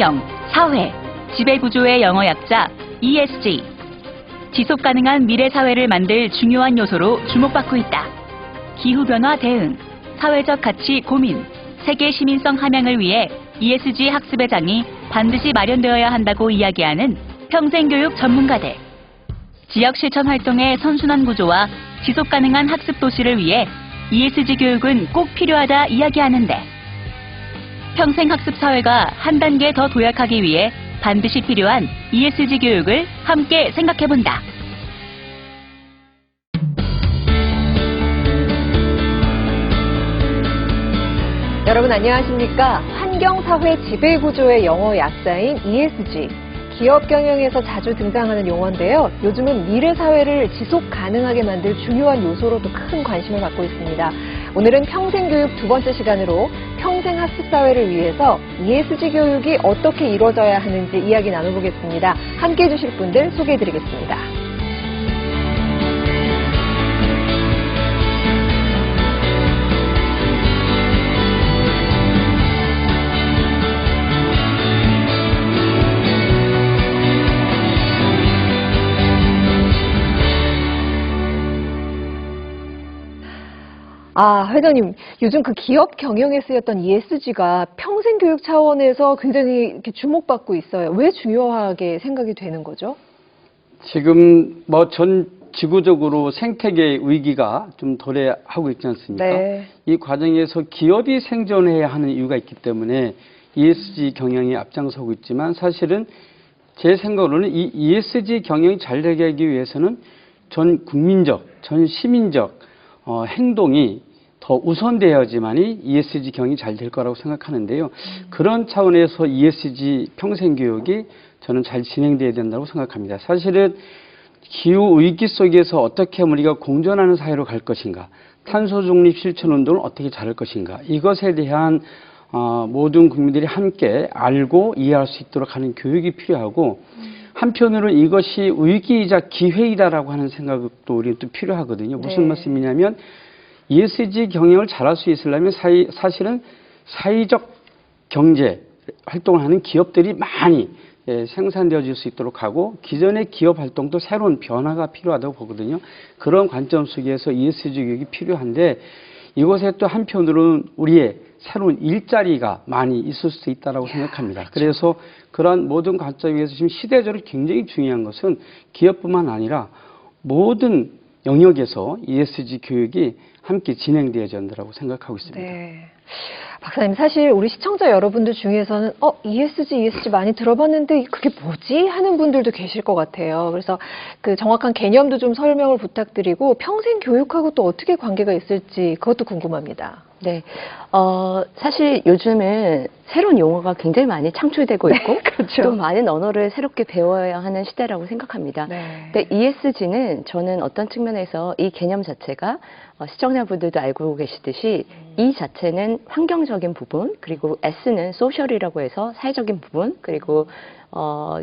환경, 사회, 지배구조의 영어 약자 ESG. 지속가능한 미래 사회를 만들 중요한 요소로 주목받고 있다. 기후변화 대응, 사회적 가치 고민, 세계 시민성 함양을 위해 ESG 학습의 장이 반드시 마련되어야 한다고 이야기하는 평생교육 전문가들. 지역 실천 활동의 선순환 구조와 지속가능한 학습 도시를 위해 ESG 교육은 꼭 필요하다 이야기하는데, 평생학습 사회가 한 단계 더 도약하기 위해 반드시 필요한 ESG 교육을 함께 생각해본다. 여러분 안녕하십니까? 환경사회 지배구조의 영어 약자인 ESG. 기업 경영에서 자주 등장하는 용어인데요. 요즘은 미래 사회를 지속 가능하게 만들 중요한 요소로도 큰 관심을 받고 있습니다. 오늘은 평생교육 두 번째 시간으로 평생학습사회를 위해서 ESG 교육이 어떻게 이루어져야 하는지 이야기 나눠보겠습니다. 함께해 주실 분들 소개해드리겠습니다. 회장님, 요즘 그 기업 경영에 쓰였던 ESG가 평생교육 차원에서 굉장히 이렇게 주목받고 있어요. 왜 중요하게 생각이 되는 거죠? 지금 전 지구적으로 생태계 위기가 좀 도래하고 있지 않습니까? 네. 이 과정에서 기업이 생존해야 하는 이유가 있기 때문에 ESG 경영이 앞장서고 있지만, 사실은 제 생각으로는 이 ESG 경영이 잘 되게 하기 위해서는 전 국민적, 전 시민적 행동이 더 우선되어야지만이 ESG 경영이 잘 될 거라고 생각하는데요. 그런 차원에서 ESG 평생교육이 저는 잘 진행돼야 된다고 생각합니다. 사실은 기후위기 속에서 어떻게 우리가 공존하는 사회로 갈 것인가, 탄소중립 실천운동을 어떻게 잘할 것인가, 이것에 대한 모든 국민들이 함께 알고 이해할 수 있도록 하는 교육이 필요하고, 한편으로는 이것이 위기이자 기회이다라고 하는 생각도 우리는 또 필요하거든요. 무슨 말씀이냐면, ESG 경영을 잘할 수 있으려면 사실은 사회적 경제 활동을 하는 기업들이 많이 생산되어질 수 있도록 하고, 기존의 기업 활동도 새로운 변화가 필요하다고 보거든요. 그런 관점 속에서 ESG 교육이 필요한데, 이것에 또 한편으로는 우리의 새로운 일자리가 많이 있을 수 있다고 생각합니다. 그래서 그런 모든 관점에서 지금 시대적으로 굉장히 중요한 것은 기업뿐만 아니라 모든 영역에서 ESG 교육이 함께 진행되어야 된다고 생각하고 있습니다. 네. 박사님, 사실 우리 시청자 여러분들 중에서는 ESG 많이 들어봤는데 그게 뭐지? 하는 분들도 계실 것 같아요. 그래서 그 정확한 개념도 좀 설명을 부탁드리고, 평생 교육하고 또 어떻게 관계가 있을지 그것도 궁금합니다. 네. 사실 요즘은 새로운 용어가 굉장히 많이 창출되고 있고, 그렇죠. 또 많은 언어를 새롭게 배워야 하는 시대라고 생각합니다. 근데 ESG는 저는 어떤 측면에서 이 개념 자체가 시청자분들도 알고 계시듯이 E 자체는 환경적인 부분, 그리고 S는 소셜이라고 해서 사회적인 부분, 그리고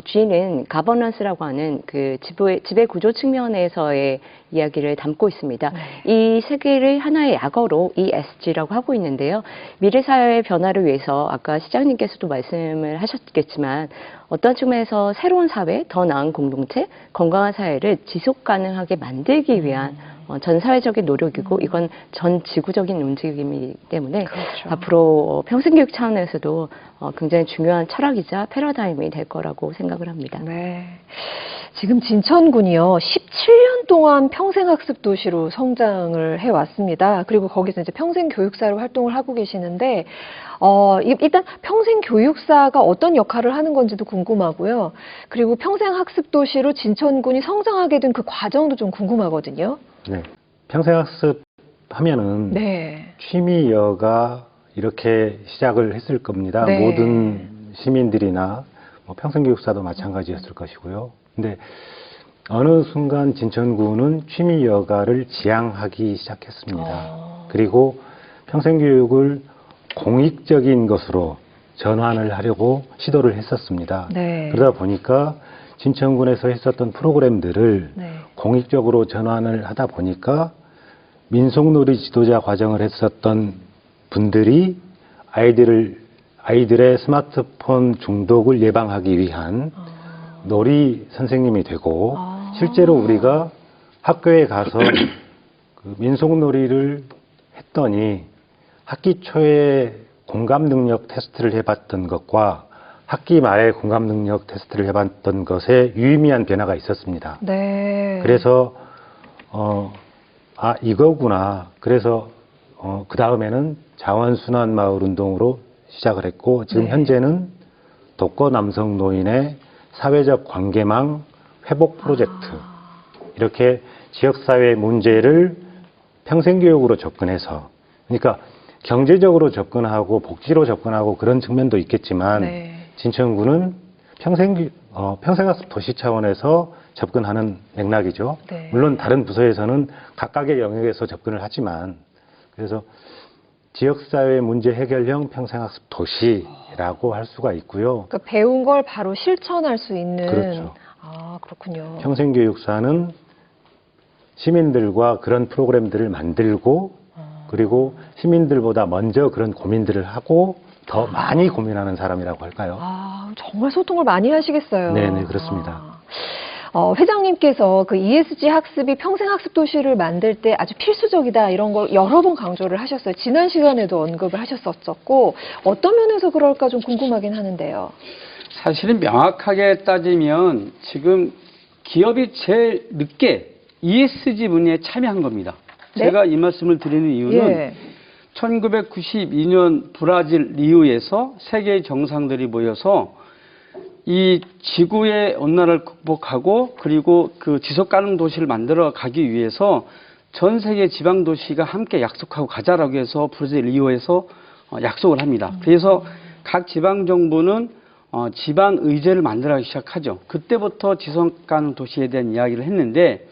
G는 가버넌스라고 하는 그 지배 구조 측면에서의 이야기를 담고 있습니다. 이 세 개를 하나의 약어로 ESG라고 하고 있는데요. 미래 사회의 변화를 위해서 아까 시장님께서도 말씀을 하셨겠지만, 어떤 측면에서 새로운 사회, 더 나은 공동체, 건강한 사회를 지속 가능하게 만들기 위한 전 사회적인 노력이고, 이건 전 지구적인 움직임이기 때문에 그렇죠. 앞으로 평생교육 차원에서도 굉장히 중요한 철학이자 패러다임이 될 거라고 생각을 합니다. 네. 지금 진천군이요, 17년 동안 평생학습 도시로 성장을 해왔습니다. 그리고 거기서 이제 평생교육사로 활동을 하고 계시는데, 일단 평생교육사가 어떤 역할을 하는 건지도 궁금하고요. 그리고 평생학습 도시로 진천군이 성장하게 된 그 과정도 좀 궁금하거든요. 네. 평생학습 하면은 취미여가 이렇게 시작을 했을 겁니다. 네. 모든 시민들이나 평생교육사도 마찬가지였을 것이고요. 근데 어느 순간 진천구는 취미여가를 지향하기 시작했습니다. 그리고 평생교육을 공익적인 것으로 전환을 하려고 시도를 했었습니다. 그러다 보니까 진천군에서 했었던 프로그램들을 공익적으로 전환을 하다 보니까 민속놀이 지도자 과정을 했었던 분들이 아이들의 스마트폰 중독을 예방하기 위한 놀이 선생님이 되고 실제로 우리가 학교에 가서 그 민속놀이를 했더니 학기 초에 공감 능력 테스트를 해봤던 것과 학기 말에 공감 능력 테스트를 해봤던 것에 유의미한 변화가 있었습니다. 네. 그래서 이거구나. 그래서 그 다음에는 자원순환 마을 운동으로 시작을 했고 지금 네. 현재는 독거 남성 노인의 사회적 관계망 회복 프로젝트 이렇게 지역사회 문제를 평생교육으로 접근해서 그러니까 경제적으로 접근하고 복지로 접근하고 그런 측면도 있겠지만 네. 진천구는 평생학습 도시 차원에서 접근하는 맥락이죠. 네. 물론 다른 부서에서는 각각의 영역에서 접근을 하지만 그래서 지역사회 문제 해결형 평생학습 도시라고 할 수가 있고요. 그러니까 배운 걸 바로 실천할 수 있는. 그렇죠. 아, 그렇군요. 평생교육사는 시민들과 그런 프로그램들을 만들고 그리고 시민들보다 먼저 그런 고민들을 하고 더 많이 고민하는 사람이라고 할까요? 아, 정말 소통을 많이 하시겠어요. 네네, 그렇습니다. 회장님께서 그 ESG 학습이 평생학습 도시를 만들 때 아주 필수적이다 이런 걸 여러 번 강조를 하셨어요. 지난 시간에도 언급을 하셨었고 어떤 면에서 그럴까 좀 궁금하긴 하는데요. 사실은 명확하게 따지면 지금 기업이 제일 늦게 ESG 분야에 참여한 겁니다. 네? 제가 이 말씀을 드리는 이유는 예. 1992년 브라질 리우에서 세계의 정상들이 모여서 이 지구의 온난화를 극복하고 그리고 그 지속가능 도시를 만들어 가기 위해서 전 세계 지방 도시가 함께 약속하고 가자라고 해서 브라질 리우에서 약속을 합니다. 그래서 각 지방 정부는 지방 의제를 만들어가기 시작하죠. 그때부터 지속가능 도시에 대한 이야기를 했는데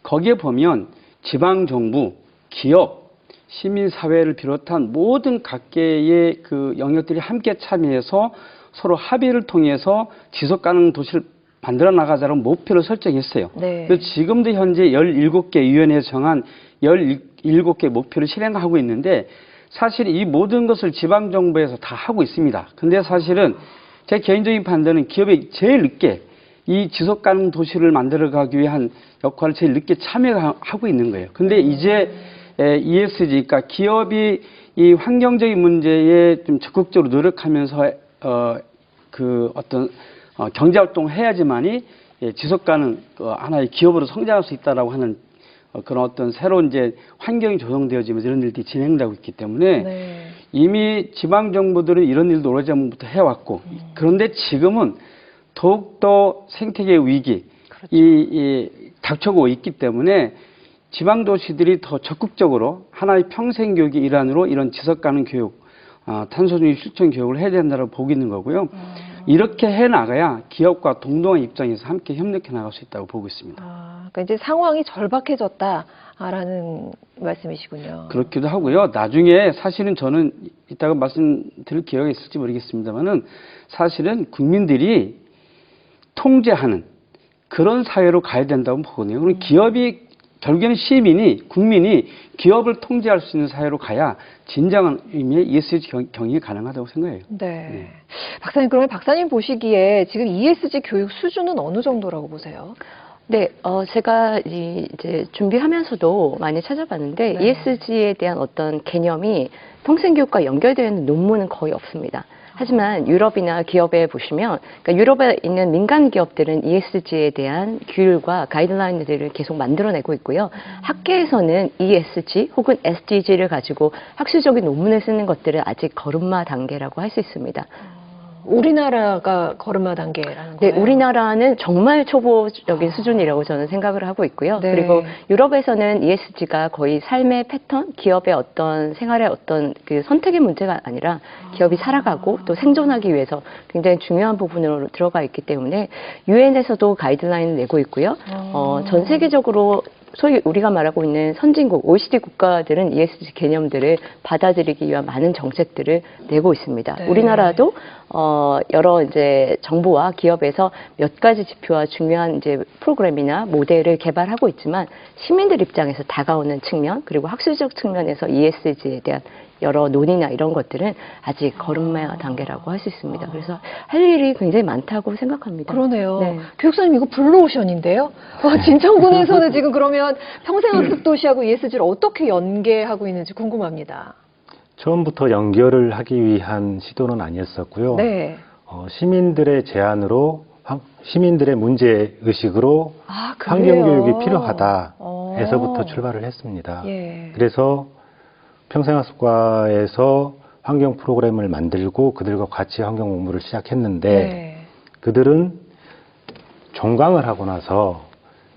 거기에 보면 지방 정부, 기업, 시민사회를 비롯한 모든 각계의 그 영역들이 함께 참여해서 서로 합의를 통해서 지속가능 도시를 만들어 나가자는 목표를 설정했어요. 네. 그래서 지금도 현재 17개 위원회에서 정한 17개 목표를 실행하고 있는데 사실 이 모든 것을 지방정부에서 다 하고 있습니다. 근데 사실은 제 개인적인 판단은 기업이 제일 늦게 이 지속가능 도시를 만들어가기 위한 역할을 제일 늦게 참여하고 있는 거예요. 근데 이제 ESG, 그러니까 기업이 이 환경적인 문제에 좀 적극적으로 노력하면서 경제 활동을 해야지만이 지속가능 하나의 기업으로 성장할 수 있다라고 하는 그런 어떤 새로운 이제 환경이 조성되어지면서 이런 일들이 진행되고 있기 때문에 네. 이미 지방 정부들은 이런 일도 오래전부터 해왔고 그런데 지금은 더욱더 생태계 위기 이 닥쳐오고 있기 때문에 지방 도시들이 더 적극적으로 하나의 평생 교육의 일환으로 이런 지속가능 교육, 탄소중립 실천 교육을 해야 된다고 보고 있는 거고요. 이렇게 해 나가야 기업과 동등한 입장에서 함께 협력해 나갈 수 있다고 보고 있습니다. 그러니까 이제 상황이 절박해졌다라는 말씀이시군요. 그렇기도 하고요. 나중에 사실은 저는 이따가 말씀드릴 기회가 있을지 모르겠습니다만은 사실은 국민들이 통제하는 그런 사회로 가야 된다고 보거든요. 그럼 기업이 결국에는 국민이 기업을 통제할 수 있는 사회로 가야 진정한 의미의 ESG 경영이 가능하다고 생각해요. 네. 박사님, 그러면 박사님 보시기에 지금 ESG 교육 수준은 어느 정도라고 보세요? 네, 제가 이제 준비하면서도 많이 찾아봤는데 네. ESG에 대한 어떤 개념이 평생교육과 연결되어 있는 논문은 거의 없습니다. 하지만 유럽이나 기업에 보시면, 그러니까 유럽에 있는 민간 기업들은 ESG에 대한 규율과 가이드라인들을 계속 만들어내고 있고요. 학계에서는 ESG 혹은 SDG를 가지고 학술적인 논문을 쓰는 것들은 아직 걸음마 단계라고 할 수 있습니다. 우리나라가 걸음마 단계라는 네, 거예요? 우리나라는 정말 초보적인 수준이라고 저는 생각을 하고 있고요. 네. 그리고 유럽에서는 ESG가 거의 삶의 패턴, 기업의 어떤 생활의 어떤 그 선택의 문제가 아니라 기업이 살아가고 또 생존하기 위해서 굉장히 중요한 부분으로 들어가 있기 때문에 유엔에서도 가이드라인을 내고 있고요. 전 세계적으로 소위 우리가 말하고 있는 선진국, OECD 국가들은 ESG 개념들을 받아들이기 위한 많은 정책들을 내고 있습니다. 네. 우리나라도 여러 이제 정부와 기업에서 몇 가지 지표와 중요한 이제 프로그램이나 모델을 개발하고 있지만 시민들 입장에서 다가오는 측면 그리고 학술적 측면에서 ESG에 대한 여러 논의나 이런 것들은 아직 걸음마 단계라고 할 수 있습니다. 그래서 할 일이 굉장히 많다고 생각합니다. 그러네요. 네. 교육사님 이거 블루오션인데요? 진천군에서는 지금 그러면 평생학습도시하고 ESG를 어떻게 연계하고 있는지 궁금합니다. 처음부터 연결을 하기 위한 시도는 아니었었고요. 네. 시민들의 제안으로 시민들의 문제 의식으로 그래요? 환경교육이 필요하다에서부터 출발을 했습니다. 예. 그래서 평생학습과에서 환경 프로그램을 만들고 그들과 같이 환경 공부를 시작했는데 네. 그들은 종강을 하고 나서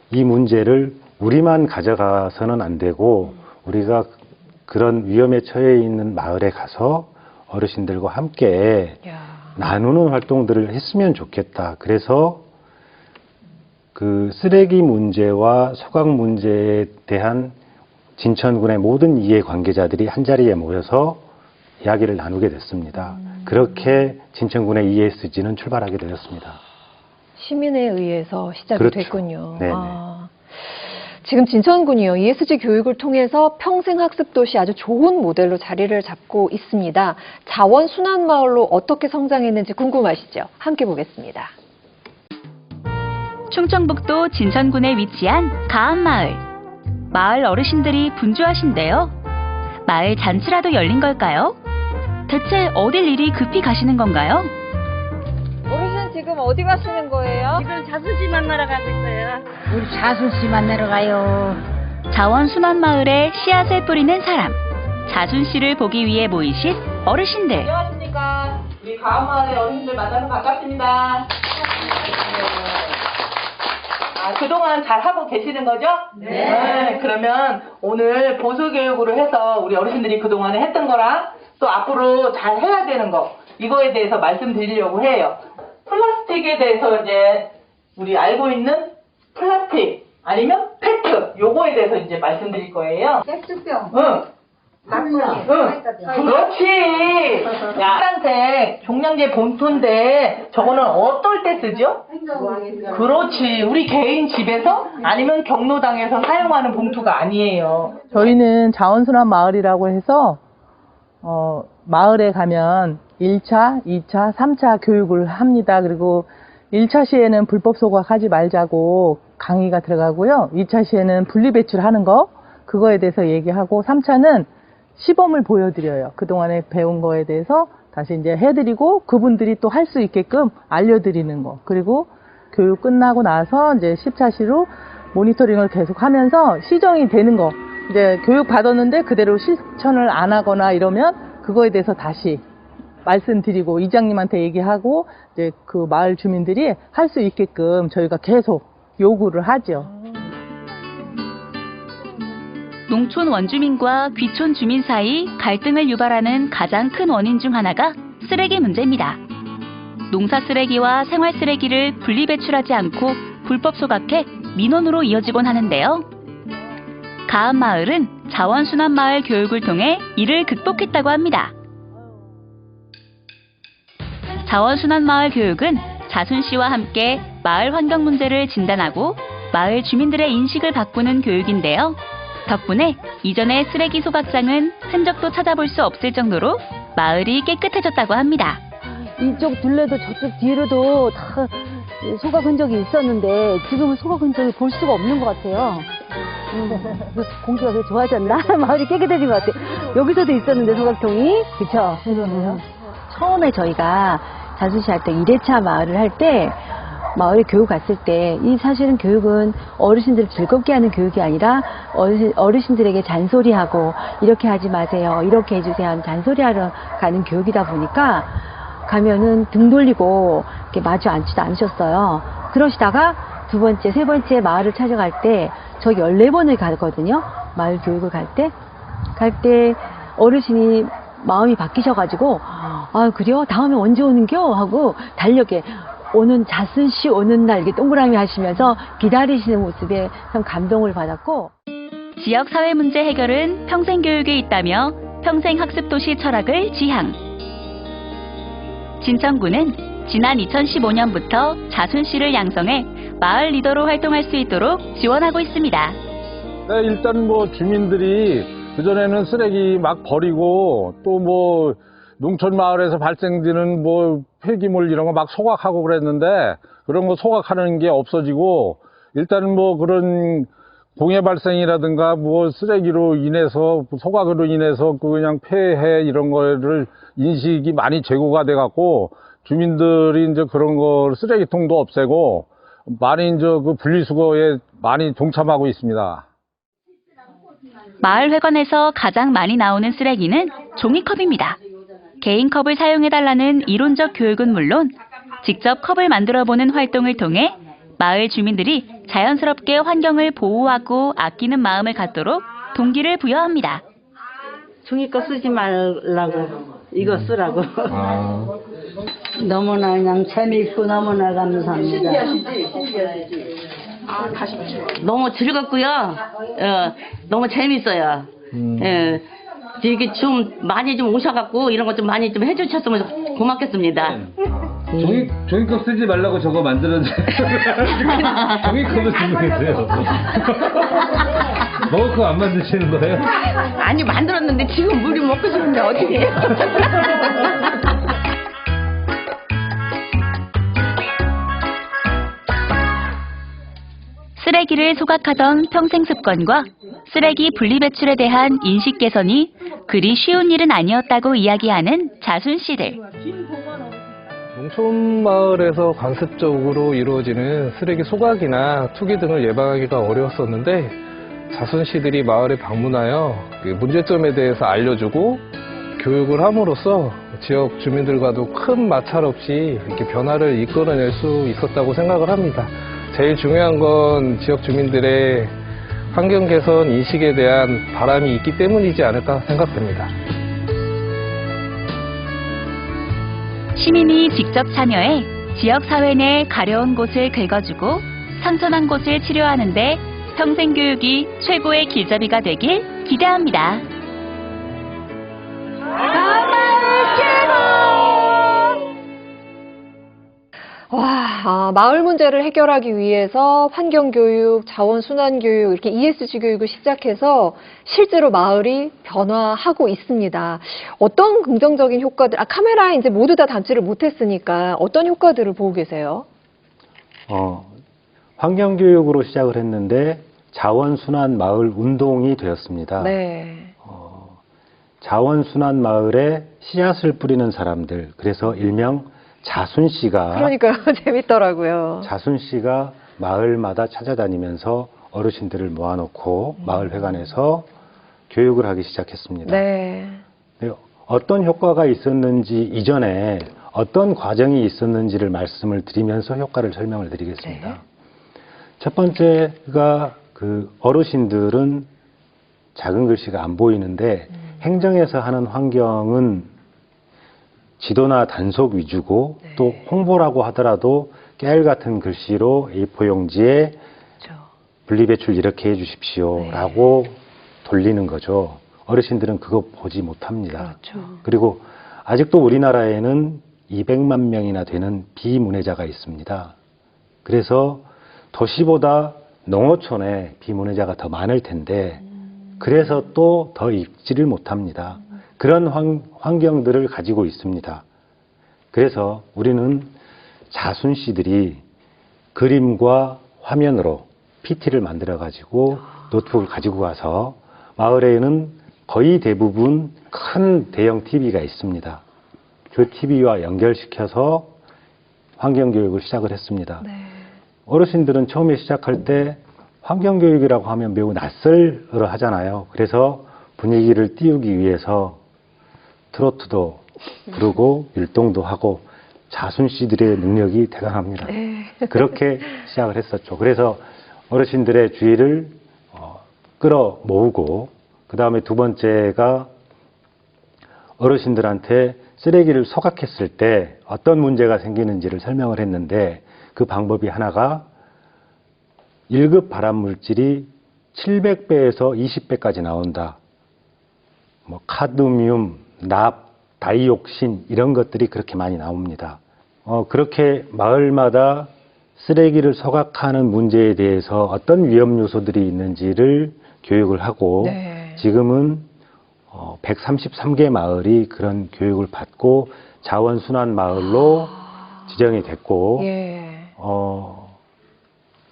이 문제를 우리만 가져가서는 안 되고 우리가 그런 위험에 처해 있는 마을에 가서 어르신들과 함께 나누는 활동들을 했으면 좋겠다. 그래서 그 쓰레기 문제와 소각 문제에 대한 진천군의 모든 이해관계자들이 한자리에 모여서 이야기를 나누게 됐습니다. 그렇게 진천군의 ESG는 출발하게 되었습니다. 시민에 의해서 시작이 그렇죠. 됐군요. 네네. 지금 진천군이요, ESG 교육을 통해서 평생학습도시 아주 좋은 모델로 자리를 잡고 있습니다. 자원순환마을로 어떻게 성장했는지 궁금하시죠? 함께 보겠습니다. 충청북도 진천군에 위치한 가암마을. 마을 어르신들이 분주하신데요. 마을 잔치라도 열린 걸까요? 대체 어딜 이리 급히 가시는 건가요? 어르신 지금 어디 가시는 거예요? 지금 자수씨 만나러 가고 있어요. 우리 자수씨 만나러 가요. 자원순환마을에 씨앗을 뿌리는 사람. 자순 씨를 보기 위해 모이신 어르신들. 안녕하십니까. 우리 가암마을의 어르신들 만나서 반갑습니다. 그동안 잘 하고 계시는 거죠? 네. 그러면 오늘 보수교육으로 해서 우리 어르신들이 그동안에 했던 거랑 또 앞으로 잘 해야 되는 거, 이거에 대해서 말씀드리려고 해요. 플라스틱에 대해서 이제 우리 알고 있는 플라스틱 아니면 페트, 요거에 대해서 이제 말씀드릴 거예요. 섹스병. 응. 응. 그렇지. 파란색 종량제 봉투인데 저거는 어떨 때 쓰죠? 그렇지. 우리 개인 집에서 아니면 경로당에서 사용하는 봉투가 아니에요. 저희는 자원순환 마을이라고 해서 마을에 가면 1차, 2차, 3차 교육을 합니다. 그리고 1차 시에는 불법 소각하지 말자고 강의가 들어가고요. 2차 시에는 분리배출하는 거, 그거에 대해서 얘기하고 3차는 시범을 보여드려요. 그동안에 배운 거에 대해서 다시 이제 해드리고 그분들이 또 할 수 있게끔 알려드리는 거. 그리고 교육 끝나고 나서 이제 10차 시로 모니터링을 계속 하면서 시정이 되는 거. 이제 교육 받았는데 그대로 실천을 안 하거나 이러면 그거에 대해서 다시 말씀드리고 이장님한테 얘기하고 이제 그 마을 주민들이 할 수 있게끔 저희가 계속 요구를 하죠. 농촌 원주민과 귀촌 주민 사이 갈등을 유발하는 가장 큰 원인 중 하나가 쓰레기 문제입니다. 농사 쓰레기와 생활 쓰레기를 분리 배출하지 않고 불법 소각해 민원으로 이어지곤 하는데요. 가암마을은 자원순환마을 교육을 통해 이를 극복했다고 합니다. 자원순환마을 교육은 자순 씨와 함께 마을 환경 문제를 진단하고 마을 주민들의 인식을 바꾸는 교육인데요. 덕분에 이전의 쓰레기 소각장은 흔적도 찾아볼 수 없을 정도로 마을이 깨끗해졌다고 합니다. 이쪽 둘레도 저쪽 뒤로도 다 소각 흔적이 있었는데 지금은 소각 흔적을 볼 수가 없는 것 같아요. 공기가 되게 좋아졌나? 마을이 깨끗해진 것 같아요. 여기서도 있었는데 소각통이. 그쵸? 처음에 저희가 자수시 할 때 1회차 마을을 할 때 마을에 교육 갔을 때 이 사실은 교육은 어르신들을 즐겁게 하는 교육이 아니라 어르신들에게 잔소리하고 이렇게 하지 마세요, 이렇게 해주세요 하는 잔소리하러 가는 교육이다 보니까 가면은 등 돌리고 이렇게 마주 앉지도 않으셨어요. 그러시다가 두 번째, 세 번째 마을을 찾아갈 때 저 14번을 가거든요. 마을 교육을 갈 때 어르신이 마음이 바뀌셔가지고 아 그래요? 다음에 언제 오는겨? 하고 달력에 오는 자순씨 오는 날 이렇게 동그라미 하시면서 기다리시는 모습에 참 감동을 받았고, 지역 사회 문제 해결은 평생 교육에 있다며 평생 학습 도시 철학을 지향. 진천구는 지난 2015년부터 자순 씨를 양성해 마을 리더로 활동할 수 있도록 지원하고 있습니다. 네, 일단 뭐 주민들이 그전에는 쓰레기 막 버리고 또 뭐 농촌 마을에서 발생되는 뭐 폐기물 이런 거 막 소각하고 그랬는데 그런 거 소각하는 게 없어지고 일단은 뭐 그런 공해 발생이라든가 뭐 쓰레기로 인해서 소각으로 인해서 그냥 폐해 이런 거를 인식이 많이 제고가 돼 갖고 주민들이 이제 그런 거 쓰레기통도 없애고 많이 이제 그 분리수거에 많이 동참하고 있습니다. 마을회관에서 가장 많이 나오는 쓰레기는 종이컵입니다. 개인 컵을 사용해달라는 이론적 교육은 물론 직접 컵을 만들어보는 활동을 통해 마을 주민들이 자연스럽게 환경을 보호하고 아끼는 마음을 갖도록 동기를 부여합니다. 종이컵 쓰지 말라고 이거 쓰라고. 너무나 그냥 재미있고 너무나 감사합니다. 너무 즐겁고요. 너무 재밌어요. 이게 좀 많이 좀 오셔갖고 이런 거 좀 많이 좀 해주셨으면 고맙겠습니다. 종이컵 쓰지 말라고 저거 만들었는데 종이컵을 쓰고 계세요. 먹을 거 안 만드시는 거예요? 아니 만들었는데 지금 물이 먹고 싶은데 어떻게 해요? 쓰레기를 소각하던 평생 습관과 쓰레기 분리배출에 대한 인식 개선이 그리 쉬운 일은 아니었다고 이야기하는 자순 씨들. 농촌 마을에서 관습적으로 이루어지는 쓰레기 소각이나 투기 등을 예방하기가 어려웠었는데 자순 씨들이 마을에 방문하여 문제점에 대해서 알려주고 교육을 함으로써 지역 주민들과도 큰 마찰 없이 이렇게 변화를 이끌어낼 수 있었다고 생각을 합니다. 제일 중요한 건 지역 주민들의 환경 개선 인식에 대한 바람이 있기 때문이지 않을까 생각됩니다. 시민이 직접 참여해 지역 사회 내 가려운 곳을 긁어주고 상처난 곳을 치료하는데 평생 교육이 최고의 길잡이가 되길 기대합니다. 마을 문제를 해결하기 위해서 환경교육, 자원순환교육, 이렇게 ESG 교육을 시작해서 실제로 마을이 변화하고 있습니다. 어떤 긍정적인 효과들, 카메라에 이제 모두 다 담지를 못했으니까 어떤 효과들을 보고 계세요? 환경교육으로 시작을 했는데 자원순환 마을 운동이 되었습니다. 네. 자원순환 마을에 씨앗을 뿌리는 사람들, 그래서 일명 자순 씨가 그러니까요. 재밌더라고요. 자순 씨가 마을마다 찾아다니면서 어르신들을 모아놓고 마을회관에서 교육을 하기 시작했습니다. 네. 어떤 효과가 있었는지 이전에 어떤 과정이 있었는지를 말씀을 드리면서 효과를 설명을 드리겠습니다. 네. 첫 번째가 그 어르신들은 작은 글씨가 안 보이는데 행정에서 하는 환경은 지도나 단속 위주고 네. 또 홍보라고 하더라도 깨알 같은 글씨로 A4 용지에 그렇죠. 분리배출 이렇게 해주십시오 네. 라고 돌리는 거죠. 어르신들은 그거 보지 못합니다. 그렇죠. 그리고 아직도 우리나라에는 200만 명이나 되는 비문해자가 있습니다. 그래서 도시보다 농어촌에 비문해자가 더 많을 텐데 그래서 또 더 읽지를 못합니다. 그런 환경들을 가지고 있습니다. 그래서 우리는 자순 씨들이 그림과 화면으로 PT를 만들어 가지고 노트북을 가지고 가서 마을에는 거의 대부분 큰 대형 TV가 있습니다. 그 TV와 연결시켜서 환경교육을 시작을 했습니다. 네. 어르신들은 처음에 시작할 때 환경교육이라고 하면 매우 낯설어 하잖아요. 그래서 분위기를 띄우기 위해서 트로트도 부르고 율동도 하고 자순 씨들의 능력이 대단합니다. 네. 그렇게 시작을 했었죠. 그래서 어르신들의 주의를 끌어 모으고 그 다음에 두 번째가 어르신들한테 쓰레기를 소각했을 때 어떤 문제가 생기는지를 설명을 했는데 그 방법이 하나가 1급 발암물질이 700배에서 20배까지 나온다. 뭐 카드뮴, 납, 다이옥신 이런 것들이 그렇게 많이 나옵니다. 그렇게 마을마다 쓰레기를 소각하는 문제에 대해서 어떤 위험 요소들이 있는지를 교육을 하고 네. 지금은 133개 마을이 그런 교육을 받고 자원순환 마을로 지정이 됐고,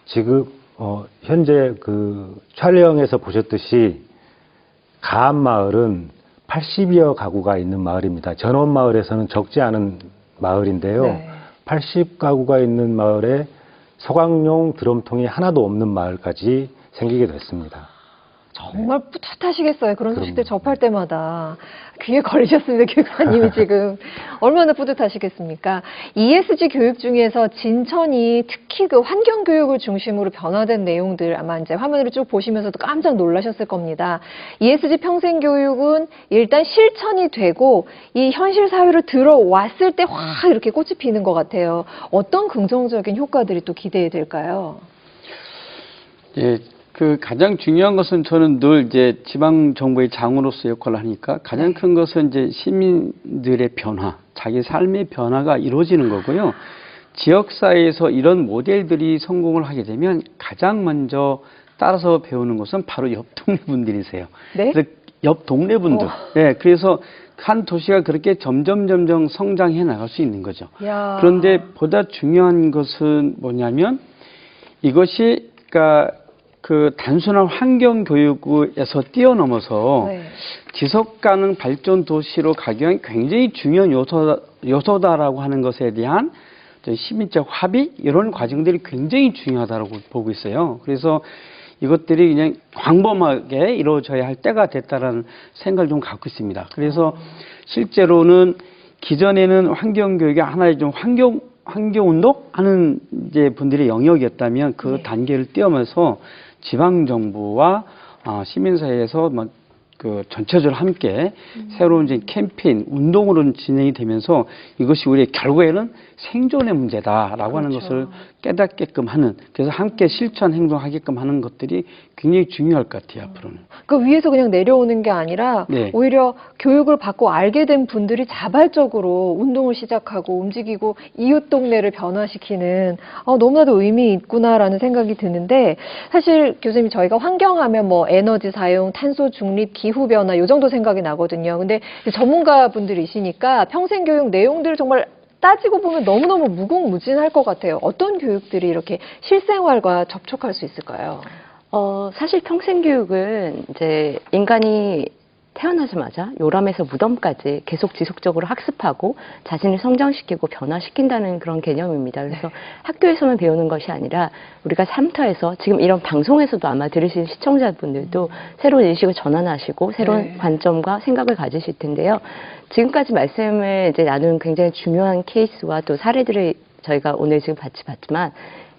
지금 현재 그 촬영에서 보셨듯이 가암마을은 80여 가구가 있는 마을입니다. 전원마을에서는 적지 않은 마을인데요. 80가구가 있는 마을에 소각용 드럼통이 하나도 없는 마을까지 생기게 됐습니다. 정말 뿌듯하시겠어요. 그런 소식들 접할 때마다. 귀에 걸리셨습니다. 교육사님이 지금. 얼마나 뿌듯하시겠습니까? ESG 교육 중에서 진천이 특히 그 환경교육을 중심으로 변화된 내용들 아마 이제 화면으로 쭉 보시면서도 깜짝 놀라셨을 겁니다. ESG 평생교육은 일단 실천이 되고 이 현실 사회로 들어왔을 때 확 이렇게 꽃이 피는 것 같아요. 어떤 긍정적인 효과들이 또 기대될까요? 예. 그 가장 중요한 것은 저는 늘 이제 지방 정부의 장으로서 역할을 하니까 가장 큰 것은 이제 시민들의 변화, 자기 삶의 변화가 이루어지는 거고요. 지역사회에서 이런 모델들이 성공을 하게 되면 가장 먼저 따라서 배우는 것은 바로 옆 동네 분들이세요. 네? 그래서 옆 동네 분들. 네, 그래서 한 도시가 그렇게 점점 성장해 나갈 수 있는 거죠. 야. 그런데 보다 중요한 것은 뭐냐면 이것이 그러니까 그 단순한 환경 교육에서 뛰어넘어서 지속가능 발전 도시로 가기 위한 굉장히 중요한 요소다라고 하는 것에 대한 시민적 합의 이런 과정들이 굉장히 중요하다고 보고 있어요. 그래서 이것들이 그냥 광범하게 이루어져야 할 때가 됐다라는 생각을 좀 갖고 있습니다. 그래서 실제로는 기존에는 환경 교육이 하나의 좀 환경운동 하는 이제 분들의 영역이었다면 그 단계를 뛰어넘어서 지방정부와 시민사회에서 그 전체적으로 함께 새로운 이제 캠페인, 운동으로 진행이 되면서 이것이 우리의 결국에는 생존의 문제다라고 하는 것을 깨닫게끔 하는, 그래서 함께 실천 행동하게끔 하는 것들이 굉장히 중요할 것 같아요, 앞으로는. 그 위에서 그냥 내려오는 게 아니라 오히려 교육을 받고 알게 된 분들이 자발적으로 운동을 시작하고 움직이고 이웃 동네를 변화시키는 너무나도 의미 있구나라는 생각이 드는데, 사실 교수님 저희가 환경하면 뭐 에너지 사용, 탄소 중립, 기후 변화 이 정도 생각이 나거든요. 근데 전문가분들이시니까 평생교육 내용들을 정말 따지고 보면 너무너무 무궁무진할 것 같아요. 어떤 교육들이 이렇게 실생활과 접촉할 수 있을까요? 사실 평생교육은 이제 인간이 태어나자마자 요람에서 무덤까지 계속 지속적으로 학습하고 자신을 성장시키고 변화시킨다는 그런 개념입니다. 그래서 학교에서만 배우는 것이 아니라 우리가 삶터에서 지금 이런 방송에서도 아마 들으시는 시청자분들도 새로운 인식을 전환하시고 새로운 관점과 생각을 가지실 텐데요. 지금까지 말씀을 이제 나눈 굉장히 중요한 케이스와 또 사례들을 저희가 오늘 지금 같이 봤지만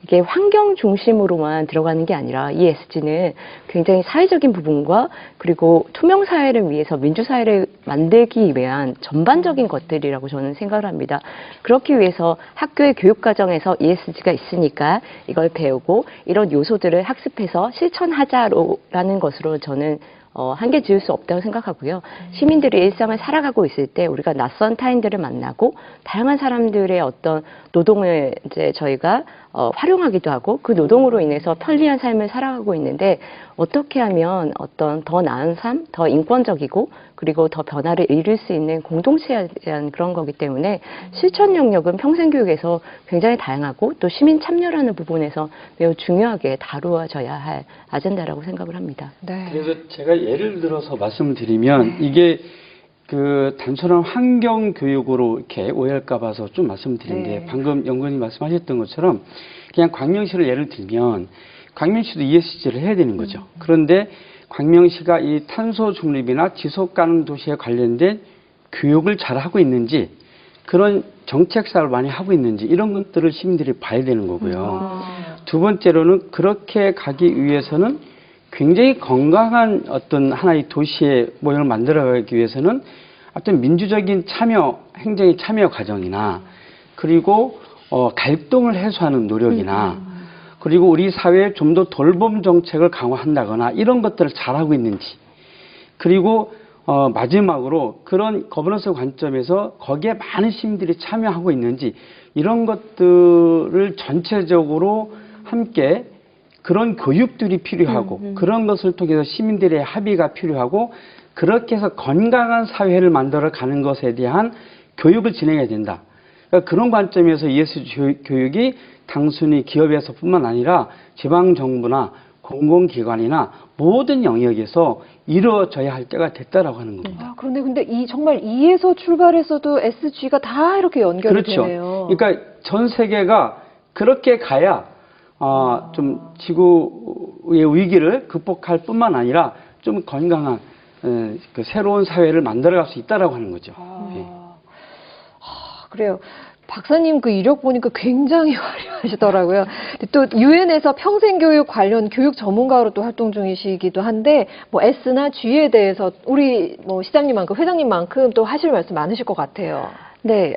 이게 환경 중심으로만 들어가는 게 아니라 ESG는 굉장히 사회적인 부분과 그리고 투명 사회를 위해서 민주사회를 만들기 위한 전반적인 것들이라고 저는 생각을 합니다. 그렇기 위해서 학교의 교육과정에서 ESG가 있으니까 이걸 배우고 이런 요소들을 학습해서 실천하자라는 것으로 저는 한계 지을 수 없다고 생각하고요. 시민들이 일상을 살아가고 있을 때 우리가 낯선 타인들을 만나고 다양한 사람들의 어떤 노동을 이제 저희가 활용하기도 하고 그 노동으로 인해서 편리한 삶을 살아가고 있는데 어떻게 하면 어떤 더 나은 삶, 더 인권적이고 그리고 더 변화를 이룰 수 있는 공동체에 대한 그런 거기 때문에 실천 영역은 평생교육에서 굉장히 다양하고 또 시민 참여라는 부분에서 매우 중요하게 다루어져야 할 아젠다라고 생각을 합니다. 그래서 제가 예를 들어서 말씀드리면 이게 그 단순한 환경 교육으로 이렇게 오해할까 봐서 좀 말씀드린데 방금 연구원님 말씀하셨던 것처럼 그냥 광명시를 예를 들면 광명시도 ESG를 해야 되는 거죠. 그런데 광명시가 이 탄소 중립이나 지속 가능 도시에 관련된 교육을 잘 하고 있는지 그런 정책 사업을 많이 하고 있는지 이런 것들을 시민들이 봐야 되는 거고요. 두 번째로는 그렇게 가기 위해서는 굉장히 건강한 어떤 하나의 도시의 모형을 만들어가기 위해서는 어떤 민주적인 참여, 행정의 참여 과정이나 그리고 갈등을 해소하는 노력이나 그리고 우리 사회에 좀 더 돌봄 정책을 강화한다거나 이런 것들을 잘하고 있는지 그리고 마지막으로 그런 거버넌스 관점에서 거기에 많은 시민들이 참여하고 있는지 이런 것들을 전체적으로 함께 그런 교육들이 필요하고 그런 것을 통해서 시민들의 합의가 필요하고 그렇게 해서 건강한 사회를 만들어 가는 것에 대한 교육을 진행해야 된다. 그러니까 그런 관점에서 ESG 교육이 단순히 기업에서뿐만 아니라 지방정부나 공공기관이나 모든 영역에서 이루어져야 할 때가 됐다라고 하는 겁니다. 아, 그런데 근데 정말 E에서 출발해서도 SG가 다 이렇게 연결이 그렇죠. 되네요. 그러니까 전 세계가 그렇게 가야 좀 지구의 위기를 극복할 뿐만 아니라 좀 건강한 그 새로운 사회를 만들어갈 수 있다라고 하는 거죠. 예. 그래요. 박사님 그 이력 보니까 굉장히 화려하시더라고요. 또 유엔에서 평생교육 관련 교육 전문가로 또 활동 중이시기도 한데 뭐 S나 G에 대해서 우리 뭐 시장님만큼 회장님만큼 또 하실 말씀 많으실 것 같아요. 네,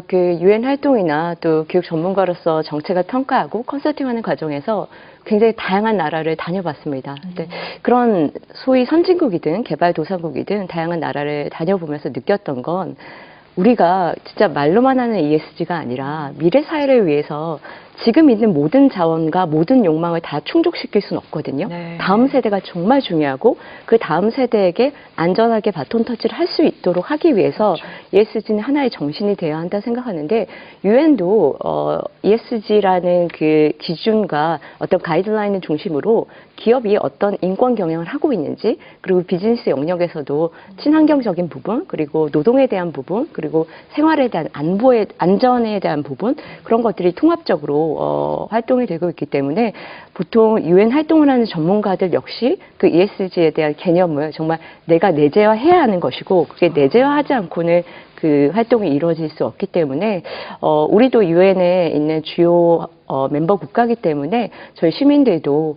그 유엔 활동이나 또 교육 전문가로서 정책을 평가하고 컨설팅하는 과정에서 굉장히 다양한 나라를 다녀봤습니다. 근데 그런 소위 선진국이든 개발도상국이든 다양한 나라를 다녀보면서 느꼈던 건 우리가 진짜 말로만 하는 ESG가 아니라 미래 사회를 위해서 지금 있는 모든 자원과 모든 욕망을 다 충족시킬 수는 없거든요. 네. 다음 세대가 정말 중요하고 그 다음 세대에게 안전하게 바톤 터치를 할 수 있도록 하기 위해서 그렇죠. ESG는 하나의 정신이 되어야 한다 생각하는데 유엔도 ESG라는 그 기준과 어떤 가이드라인을 중심으로 기업이 어떤 인권 경영을 하고 있는지 그리고 비즈니스 영역에서도 친환경적인 부분 그리고 노동에 대한 부분 그리고 생활에 대한 안전에 대한 부분 그런 것들이 통합적으로 활동이 되고 있기 때문에 보통 유엔 활동을 하는 전문가들 역시 그 ESG에 대한 개념을 정말 내가 내재화해야 하는 것이고 그게 내재화하지 않고는 그 활동이 이루어질 수 없기 때문에 우리도 유엔에 있는 주요 멤버 국가이기 때문에 저희 시민들도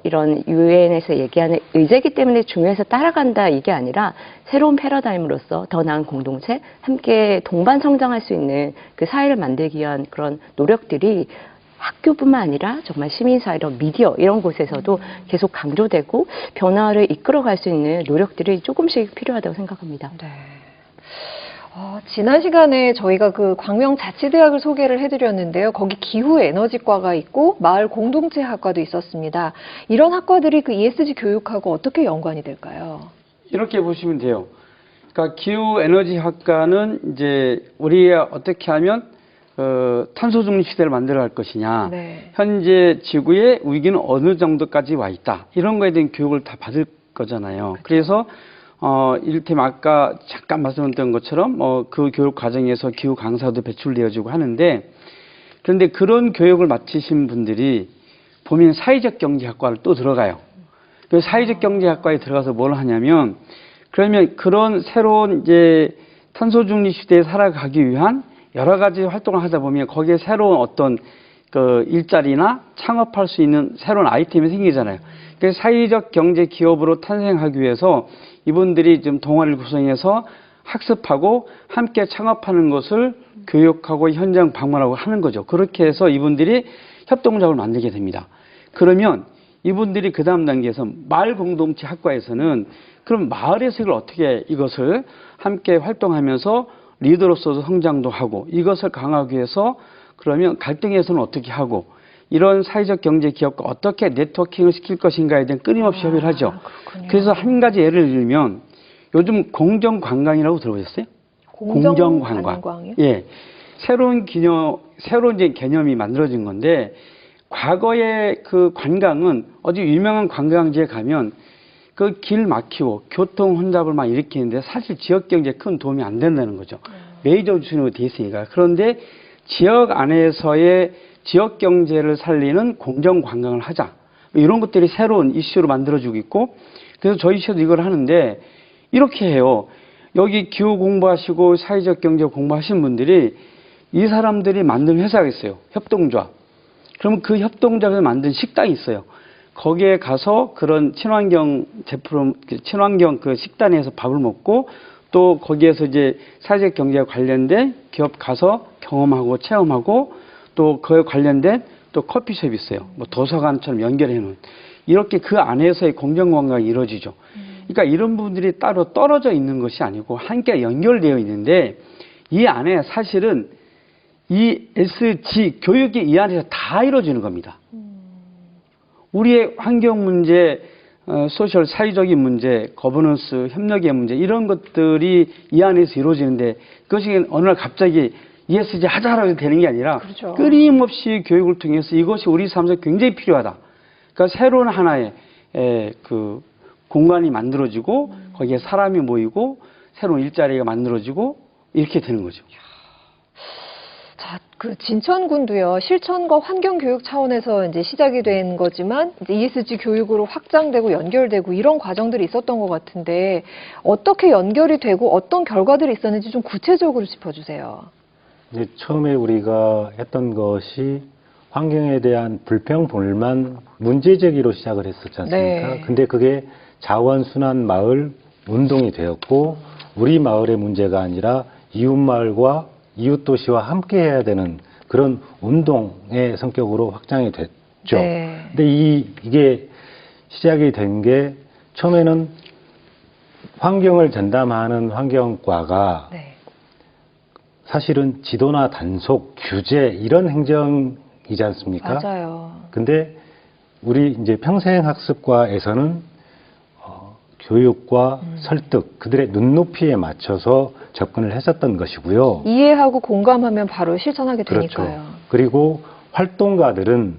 이런 유엔에서 얘기하는 의제이기 때문에 중요해서 따라간다 이게 아니라 새로운 패러다임으로서 더 나은 공동체, 함께 동반 성장할 수 있는 그 사회를 만들기 위한 그런 노력들이 학교뿐만 아니라 정말 시민사회로 미디어 이런 곳에서도 계속 강조되고 변화를 이끌어갈 수 있는 노력들이 조금씩 필요하다고 생각합니다. 네. 지난 시간에 저희가 그 광명자치대학을 소개를 해드렸는데요. 거기 기후에너지과가 있고 마을 공동체학과도 있었습니다. 이런 학과들이 그 ESG 교육하고 어떻게 연관이 될까요? 이렇게 보시면 돼요. 그러니까 기후에너지학과는 이제 우리가 어떻게 하면 탄소 중립 시대를 만들어 갈 것이냐. 네. 현재 지구의 위기는 어느 정도까지 와 있다. 이런 거에 대한 교육을 다 받을 거잖아요. 그렇죠. 그래서 이를테면 아까 잠깐 말씀드렸던 것처럼 그 교육 과정에서 기후 강사도 배출되어지고 하는데 그런데 그런 교육을 마치신 분들이 보면 사회적 경제학과를 또 들어가요. 그 사회적 경제학과에 들어가서 뭘 하냐면 그러면 그런 새로운 이제 탄소 중립 시대에 살아가기 위한 여러 가지 활동을 하다 보면 거기에 새로운 어떤 그 일자리나 창업할 수 있는 새로운 아이템이 생기잖아요. 그래서 사회적 경제 기업으로 탄생하기 위해서 이분들이 좀 동아리를 구성해서 학습하고 함께 창업하는 것을 교육하고 현장 방문하고 하는 거죠. 그렇게 해서 이분들이 협동작업을 만들게 됩니다. 그러면 이분들이 그 다음 단계에서 마을 공동체 학과에서는 그럼 마을에서 이걸 어떻게 이것을 함께 활동하면서 리더로서도 성장도 하고 이것을 강화하기 위해서 그러면 갈등에서는 어떻게 하고 이런 사회적 경제 기업과 어떻게 네트워킹을 시킬 것인가에 대한 끊임없이 협의를 하죠. 그렇군요. 그래서 한 가지 예를 들면 요즘 공정관광이라고 들어보셨어요? 공정관광. 예. 새로운 이제 개념이 만들어진 건데 과거의 그 관광은 어디 유명한 관광지에 가면 그 길 막히고 교통 혼잡을 막 일으키는데 사실 지역 경제에 큰 도움이 안 된다는 거죠. 메이저 주순으로 돼 있으니까. 그런데 지역 안에서의 지역 경제를 살리는 공정 관광을 하자. 이런 것들이 새로운 이슈로 만들어지고 있고 그래서 저희 시도 이걸 하는데 이렇게 해요. 여기 기후 공부하시고 사회적 경제 공부하신 분들이 이 사람들이 만든 회사가 있어요. 협동조합. 그러면 그 협동조합에서 만든 식당이 있어요. 거기에 가서 그런 친환경 제품, 친환경 그 식단에서 밥을 먹고 또 거기에서 이제 사회적 경제와 관련된 기업 가서 경험하고 체험하고 또 그에 관련된 또 커피숍이 있어요. 뭐 도서관처럼 연결해 놓은. 이렇게 그 안에서의 공정관광이 이루어지죠. 그러니까 이런 부분들이 따로 떨어져 있는 것이 아니고 함께 연결되어 있는데 이 안에 사실은 이 ESG 교육이 이 안에서 다 이루어지는 겁니다. 우리의 환경 문제, 소셜 사회적인 문제, 거버넌스 협력의 문제 이런 것들이 이 안에서 이루어지는데 그것이 어느 날 갑자기 ESG 하자라고 되는 게 아니라 그렇죠. 끊임없이 교육을 통해서 이것이 우리 삶에서 굉장히 필요하다. 그러니까 새로운 하나의 그 공간이 만들어지고 거기에 사람이 모이고 새로운 일자리가 만들어지고 이렇게 되는 거죠. 자, 그 진천군도요, 실천과 환경교육 차원에서 이제 시작이 된 거지만, 이제 ESG 교육으로 확장되고 연결되고 이런 과정들이 있었던 것 같은데, 어떻게 연결이 되고 어떤 결과들이 있었는지 좀 구체적으로 짚어주세요. 이제 처음에 우리가 했던 것이 환경에 대한 불평, 불만, 문제 제기로 시작을 했었지 않습니까? 네. 근데 그게 자원순환 마을 운동이 되었고, 우리 마을의 문제가 아니라 이웃 마을과 이웃 도시와 함께 해야 되는 그런 운동의 성격으로 확장이 됐죠. 네. 근데 이게 시작이 된 게 처음에는 환경을 전담하는 환경과가 네. 사실은 지도나 단속, 규제 이런 행정이지 않습니까? 맞아요. 근데 우리 이제 평생학습과에서는 교육과 설득, 그들의 눈높이에 맞춰서 접근을 했었던 것이고요. 이해하고 공감하면 바로 실천하게 그렇죠. 되니까요. 그리고 활동가들은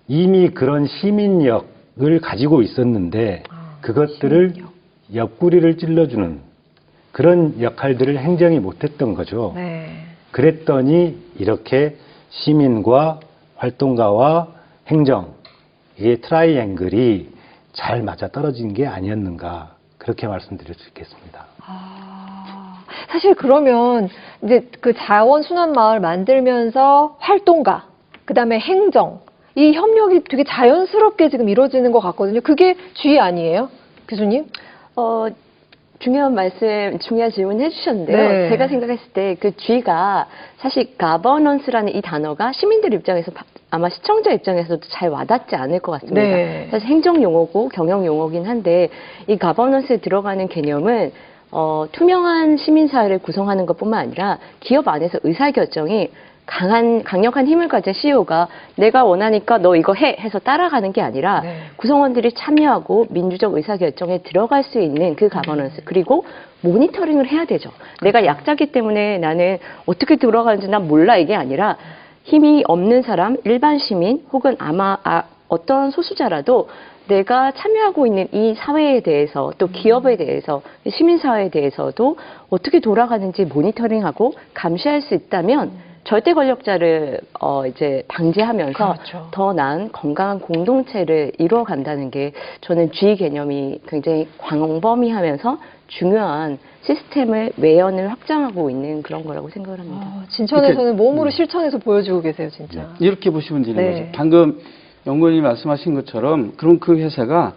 이미 그런 시민력을 가지고 있었는데 그것들을 시민력. 옆구리를 찔러주는 그런 역할들을 행정이 못했던 거죠. 네. 그랬더니 이렇게 시민과 활동가와 행정, 이게 트라이앵글이 잘 맞아 떨어진 게 아니었는가 그렇게 말씀드릴 수 있겠습니다. 사실 그러면 이제 그 자원순환 마을 만들면서 활동가, 그 다음에 행정, 이 협력이 되게 자연스럽게 지금 이루어지는 것 같거든요. 그게 주의 아니에요? 교수님? 중요한 말씀, 중요한 질문 해주셨는데요. 네. 제가 생각했을 때 그 G가 사실 가버넌스라는 이 단어가 시민들 입장에서 아마 시청자 입장에서도 잘 와닿지 않을 것 같습니다. 네. 사실 행정 용어고 경영 용어긴 한데 이 가버넌스에 들어가는 개념은 투명한 시민사회를 구성하는 것뿐만 아니라 기업 안에서 의사결정이 강력한 힘을 가진 CEO가 내가 원하니까 너 이거 해 해서 따라가는 게 아니라 네. 구성원들이 참여하고 민주적 의사결정에 들어갈 수 있는 그 가버넌스 그리고 모니터링을 해야 되죠. 내가 약자기 때문에 나는 어떻게 들어가는지 난 몰라 이게 아니라 힘이 없는 사람, 일반 시민 혹은 아마 어떤 소수자라도 내가 참여하고 있는 이 사회에 대해서 또 기업에 대해서 시민사회에 대해서도 어떻게 돌아가는지 모니터링하고 감시할 수 있다면 절대 권력자를 이제 방지하면서 그렇죠. 더 나은 건강한 공동체를 이루어간다는 게 저는 G 개념이 굉장히 광범위하면서 중요한 시스템을 외연을 확장하고 있는 그런 거라고 생각을 합니다. 진천에서는 몸으로 실천해서 보여주고 계세요, 진짜. 이렇게 보시면 되는 네. 거죠. 방금 연구원님이 말씀하신 것처럼 그럼 그 회사가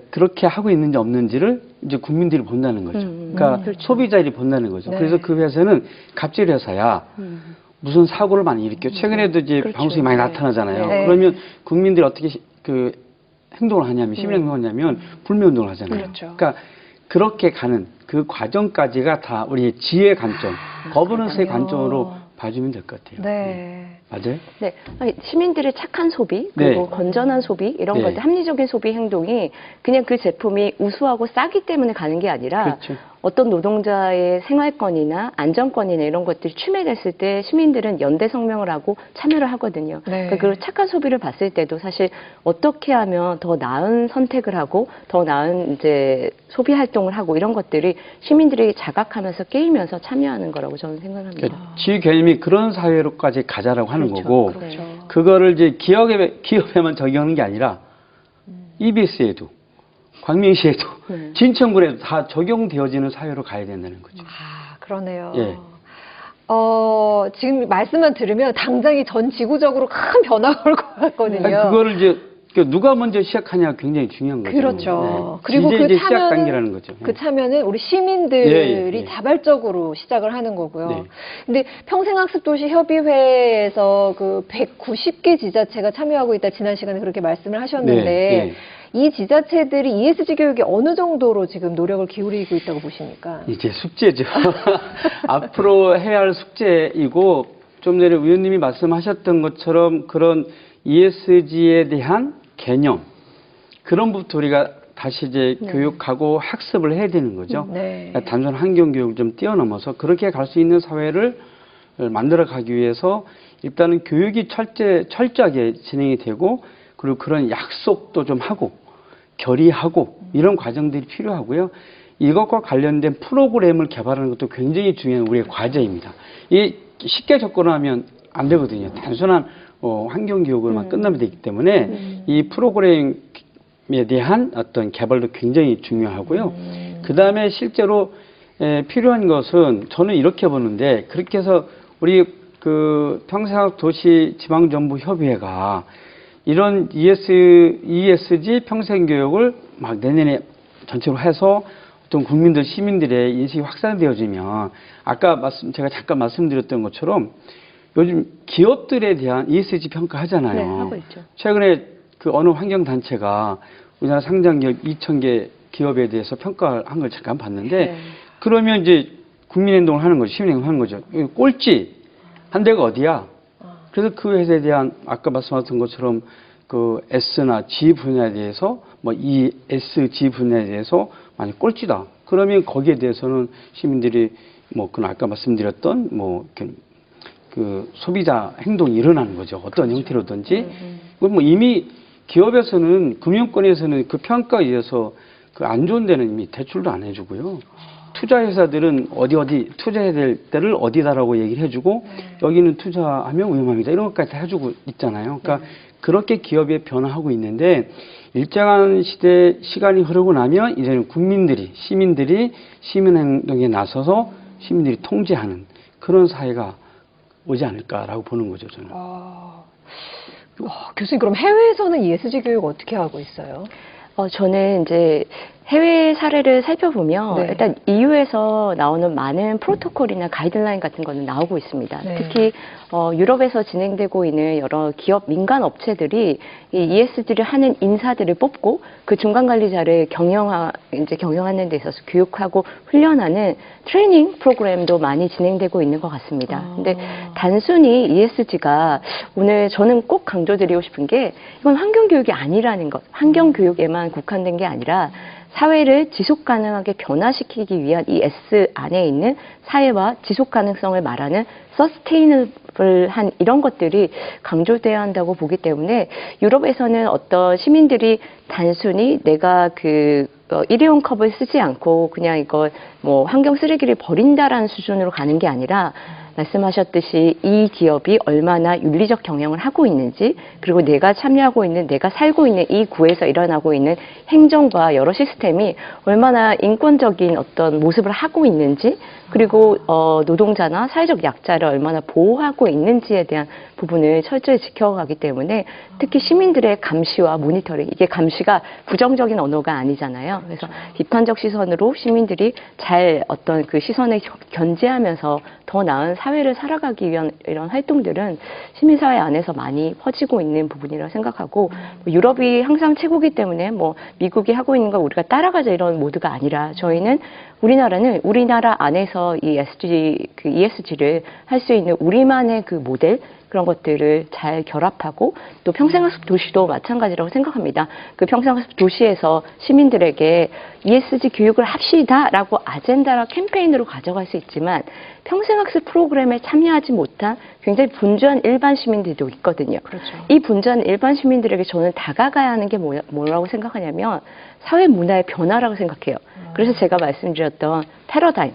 그렇게 하고 있는지 없는지를 이제 국민들이 본다는 거죠. 그러니까 그렇죠. 소비자들이 본다는 거죠. 네. 그래서 그 회사는 갑질 회사야. 무슨 사고를 많이 일으켜. 최근에도 이제 그렇죠. 방송이 많이 네. 나타나잖아요. 네. 그러면 국민들이 어떻게 그 행동을 하냐면 시민 행동을 하냐면 불매 운동을 하잖아요. 그렇죠. 그러니까 그렇게 가는 그 과정까지가 다 우리 지혜의 관점, 거버넌스의 그렇군요. 관점으로 봐주면 될 것 같아요. 네. 맞아요? 네, 시민들의 착한 소비 그리고 네. 건전한 소비 이런 네. 것들 합리적인 소비 행동이 그냥 그 제품이 우수하고 싸기 때문에 가는 게 아니라 그렇죠. 어떤 노동자의 생활권이나 안전권이나 이런 것들이 침해됐을 때 시민들은 연대 성명을 하고 참여를 하거든요. 네. 그러니까 그 착한 소비를 봤을 때도 사실 어떻게 하면 더 나은 선택을 하고 더 나은 이제 소비 활동을 하고 이런 것들이 시민들이 자각하면서 깨이면서 참여하는 거라고 저는 생각합니다. 그러니까 지 개념이 그런 사회로까지 가자라고 하는 그렇죠. 거고 그렇죠. 그거를 이제 기업에만 적용하는 게 아니라 EBS에도 광명시에도 진천군에도 다 적용되어지는 사회로 가야 된다는 거죠. 그러네요. 예. 지금 말씀만 들으면 당장이 전 지구적으로 큰 변화가 올 것 같거든요. 아니, 그거를 이제 누가 먼저 시작하냐 굉장히 중요한 거죠. 그렇죠. 네. 그리고 이제 그 시작 참여는 단계라는 거죠. 그 참여는 우리 시민들이 예, 예. 자발적으로 시작을 하는 거고요. 네. 근데 평생학습도시 협의회에서 그 190개 지자체가 참여하고 있다 지난 시간에 그렇게 말씀을 하셨는데 네, 이 지자체들이 ESG 교육에 어느 정도로 지금 노력을 기울이고 있다고 보십니까? 이제 숙제죠. 앞으로 해야 할 숙제이고 좀 전에 위원님이 말씀하셨던 것처럼 그런 ESG에 대한 개념 그런 부터 우리가 다시 이제 교육하고 학습을 해야 되는 거죠. 그러니까 단순 환경 교육을 좀 뛰어넘어서 그렇게 갈 수 있는 사회를 만들어 가기 위해서 일단은 교육이 철저하게 진행이 되고 그리고 그런 약속도 좀 하고 결의하고 이런 과정들이 필요하고요. 이것과 관련된 프로그램을 개발하는 것도 굉장히 중요한 우리의 과제입니다. 이 쉽게 접근하면 안 되거든요. 단순한 환경 교육으로만 끝나면 되기 때문에 이 프로그램에 대한 어떤 개발도 굉장히 중요하고요. 그 다음에 실제로 필요한 것은 저는 이렇게 보는데 그렇게 해서 우리 그 평생도시지방정부협의회가 이런 ESG 평생교육을 막 내년에 전체로 해서 어떤 국민들, 시민들의 인식이 확산되어지면 아까 제가 잠깐 말씀드렸던 것처럼 요즘 기업들에 대한 ESG 평가 하잖아요. 네, 하고 있죠. 최근에 그 어느 환경단체가 우리나라 상장기업 2,000개 기업에 대해서 평가한 걸 잠깐 봤는데 그러면 이제 국민행동을 하는 거죠. 시민행동을 하는 거죠. 꼴찌 한 데가 어디야? 그래서 그 회사에 대한 아까 말씀하셨던 것처럼 그 S나 G 분야에 대해서 뭐 ESG 분야에 대해서 만약 꼴찌다. 그러면 거기에 대해서는 시민들이 뭐 그 아까 말씀드렸던 뭐 그 소비자 행동이 일어나는 거죠. 어떤 형태로든지. 뭐 이미 기업에서는 금융권에서는 그 평가에 의해서 그 안 좋은 데는 이미 대출도 안 해주고요. 투자회사들은 어디 투자해야 될 때를 어디다라고 얘기를 해주고 여기는 투자하면 위험합니다. 이런 것까지 다 해주고 있잖아요. 그러니까 그렇게 기업이 변화하고 있는데 일정한 시간이 흐르고 나면 이제는 시민들이 시민행동에 나서서 시민들이 통제하는 그런 사회가 오지 않을까라고 보는 거죠, 저는. 교수님, 그럼 해외에서는 ESG 교육 어떻게 하고 있어요? 저는 이제 해외 사례를 살펴보면 일단 EU에서 나오는 많은 프로토콜이나 가이드라인 같은 거는 나오고 있습니다. 특히 유럽에서 진행되고 있는 여러 기업 민간 업체들이 이 ESG를 하는 인사들을 뽑고 그 중간 관리자를 경영하는 데 있어서 교육하고 훈련하는 트레이닝 프로그램도 많이 진행되고 있는 것 같습니다. 근데 단순히 ESG가 오늘 저는 꼭 강조드리고 싶은 게 이건 환경 교육이 아니라는 것, 환경 교육에만 국한된 게 아니라 사회를 지속 가능하게 변화시키기 위한 이 S 안에 있는 사회와 지속 가능성을 말하는 서스테이너블한 이런 것들이 강조돼야 한다고 보기 때문에 유럽에서는 어떤 시민들이 단순히 내가 그 일회용 컵을 쓰지 않고 그냥 이걸 뭐 환경 쓰레기를 버린다라는 수준으로 가는 게 아니라 말씀하셨듯이 이 기업이 얼마나 윤리적 경영을 하고 있는지 그리고 내가 참여하고 있는 내가 살고 있는 이 구에서 일어나고 있는 행정과 여러 시스템이 얼마나 인권적인 어떤 모습을 하고 있는지 그리고 노동자나 사회적 약자를 얼마나 보호하고 있는지에 대한 부분을 철저히 지켜가기 때문에 특히 시민들의 감시와 모니터링 이게 감시가 부정적인 언어가 아니잖아요. 그래서 비판적 시선으로 시민들이 잘 어떤 그 시선을 견제하면서 더 나은 사회를 살아가기 위한 이런 활동들은 시민사회 안에서 많이 퍼지고 있는 부분이라고 생각하고 유럽이 항상 최고기 때문에 뭐 미국이 하고 있는 걸 우리가 따라가자 이런 모드가 아니라 저희는 우리나라는 우리나라 안에서 이 ESG를 할 수 있는 우리만의 그 모델 그런 것들을 잘 결합하고 또 평생학습 도시도 마찬가지라고 생각합니다. 그 평생학습 도시에서 시민들에게 ESG 교육을 합시다라고 아젠다라 캠페인으로 가져갈 수 있지만 평생학습 프로그램에 참여하지 못한 굉장히 분주한 일반 시민들도 있거든요. 이 분주한 일반 시민들에게 저는 다가가야 하는 게 뭐라고 생각하냐면 사회 문화의 변화라고 생각해요. 그래서 제가 말씀드렸던 패러다임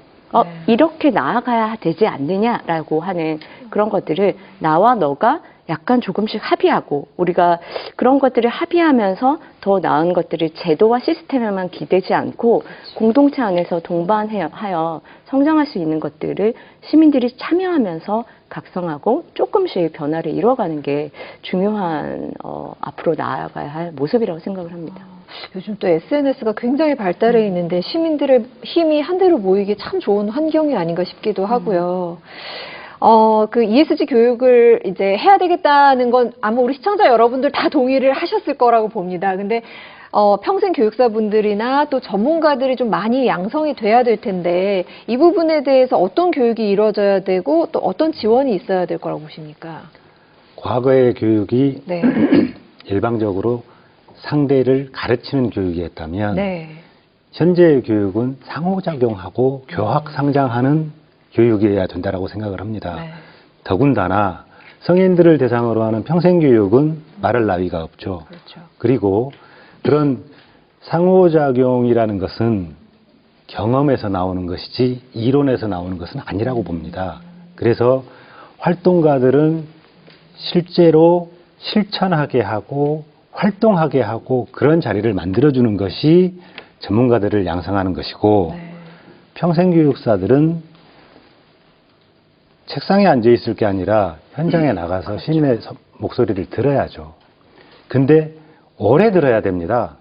이렇게 나아가야 되지 않느냐라고 하는 그런 것들을 나와 너가 약간 조금씩 합의하고 우리가 그런 것들을 합의하면서 더 나은 것들을 제도와 시스템에만 기대지 않고 공동체 안에서 동반하여 성장할 수 있는 것들을 시민들이 참여하면서 각성하고 조금씩 변화를 이뤄가는 게 중요한 앞으로 나아가야 할 모습이라고 생각을 합니다. 요즘 또 SNS가 굉장히 발달해 있는데 시민들의 힘이 한데로 모이기 참 좋은 환경이 아닌가 싶기도 하고요. 그 ESG 교육을 이제 해야 되겠다는 건 아마 우리 시청자 여러분들 다 동의를 하셨을 거라고 봅니다. 근데 평생 교육사분들이나 또 전문가들이 좀 많이 양성이 돼야 될 텐데 이 부분에 대해서 어떤 교육이 이루어져야 되고 또 어떤 지원이 있어야 될 거라고 보십니까? 과거의 교육이 네. 일방적으로 상대를 가르치는 교육이었다면 네. 현재의 교육은 상호작용하고 교학 상장하는 교육이어야 된다고 생각을 합니다. 네. 더군다나 성인들을 대상으로 하는 평생교육은 말할 나위가 없죠. 그렇죠. 그리고 그런 상호작용이라는 것은 경험에서 나오는 것이지 이론에서 나오는 것은 아니라고 봅니다. 그래서 활동가들은 실제로 실천하게 하고 활동하게 하고 그런 자리를 만들어주는 것이 전문가들을 양성하는 것이고 네. 평생교육사들은 책상에 앉아 있을 게 아니라 현장에 나가서 시민의 목소리를 들어야죠. 근데 오래 들어야 됩니다.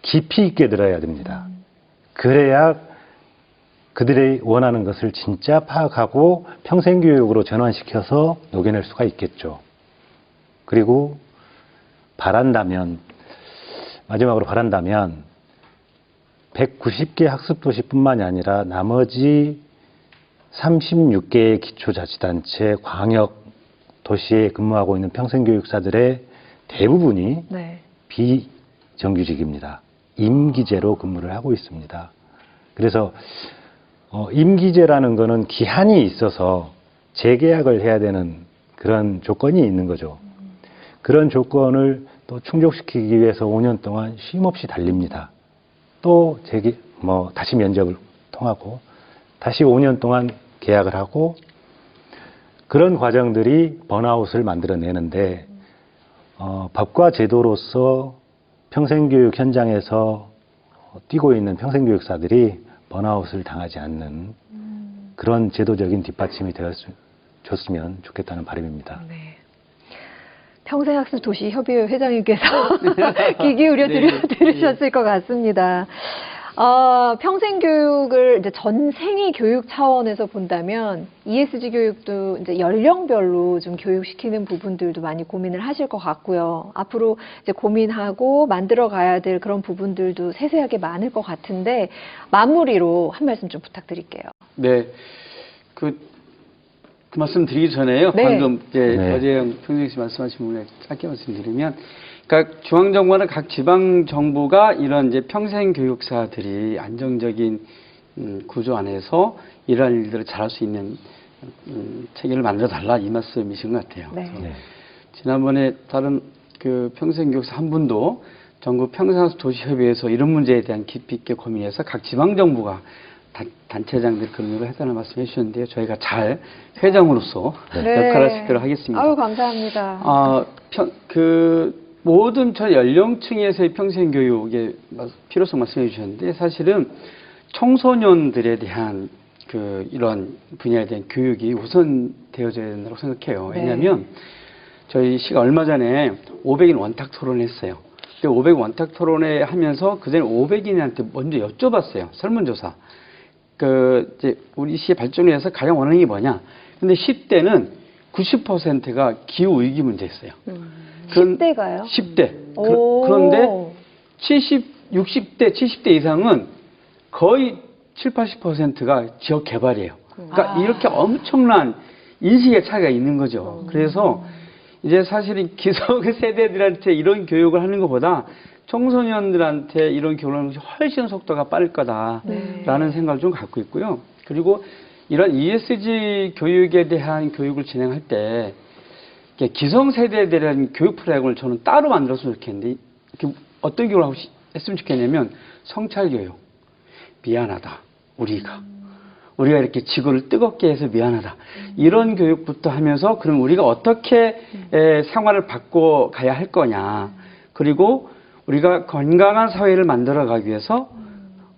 깊이 있게 들어야 됩니다. 그래야 그들이 원하는 것을 진짜 파악하고 평생교육으로 전환시켜서 녹여낼 수가 있겠죠. 그리고 마지막으로 바란다면 190개 학습도시뿐만이 아니라 나머지 36개의 기초자치단체, 광역도시에 근무하고 있는 평생교육사들의 대부분이 네. 비정규직입니다. 임기제로 근무를 하고 있습니다. 그래서 임기제라는 거는 기한이 있어서 재계약을 해야 되는 그런 조건이 있는 거죠. 그런 조건을 또 충족시키기 위해서 5년 동안 쉼없이 달립니다. 또 다시 면접을 통하고 다시 5년 동안 계약을 하고 그런 과정들이 번아웃을 만들어내는데 법과 제도로서 평생교육 현장에서 뛰고 있는 평생교육사들이 번아웃을 당하지 않는 그런 제도적인 뒷받침이 되었으면 좋겠다는 바람입니다. 네. 평생학습도시협의회 회장님께서 귀 기울여 들으셨을 것 같습니다. 평생교육을 이제 전생이 교육 차원에서 본다면 ESG 교육도 이제 연령별로 좀 교육시키는 부분들도 많이 고민을 하실 것 같고요. 앞으로 이제 고민하고 만들어 가야 될 그런 부분들도 세세하게 많을 것 같은데 마무리로 한 말씀 좀 부탁드릴게요. 네, 그 말씀 드리기 전에요. 네. 방금 어제영 평생 씨 말씀하신 부분에 짧게 말씀드리면, 그러니까 중앙정부나 각 지방정부가 이런 이제 평생교육사들이 안정적인 구조 안에서 이러한 일들을 잘할 수 있는 체계를 만들어 달라 이 말씀이신 것 같아요. 네. 지난번에 다른 그 평생교육사 한 분도 전국 평생학습도시협의회에서 이런 문제에 대한 깊이 있게 고민해서 각 지방정부가 단체장들 근무를 했다는 말씀해 주셨는데요. 저희가 잘 회장으로서 역할을 할 수 있도록 하겠습니다. 아유, 감사합니다. 모든 저 연령층에서의 평생교육의 필요성 말씀해 주셨는데, 사실은 청소년들에 대한 이런 분야에 대한 교육이 우선 되어져야 된다고 생각해요. 왜냐하면 저희 시가 얼마 전에 500인 원탁 토론을 했어요. 근데 500 원탁 토론회 하면서 그전에 500인한테 먼저 여쭤봤어요. 설문조사. 이제 우리 시의 발전을 위해서 가장 원하는 게 뭐냐. 근데 10대는 90%가 기후위기 문제였어요. 10대가요? 10대. 그런데 60대, 70대 이상은 거의 80%가 지역 개발이에요. 그러니까 이렇게 엄청난 인식의 차이가 있는 거죠. 그래서 이제 사실은 기성 세대들한테 이런 교육을 하는 것보다 청소년들한테 이런 교육을 하는 것이 훨씬 속도가 빠를 거다라는 생각을 좀 갖고 있고요. 그리고 이런 ESG 교육에 대한 교육을 진행할 때 기성세대에 대한 교육 프로그램을 저는 따로 만들었으면 좋겠는데, 어떤 교육을 했으면 좋겠냐면 성찰교육. 미안하다. 우리가 이렇게 지구를 뜨겁게 해서 미안하다. 이런 교육부터 하면서 그럼 우리가 어떻게 생활을 바꿔 가야 할 거냐. 그리고 우리가 건강한 사회를 만들어가기 위해서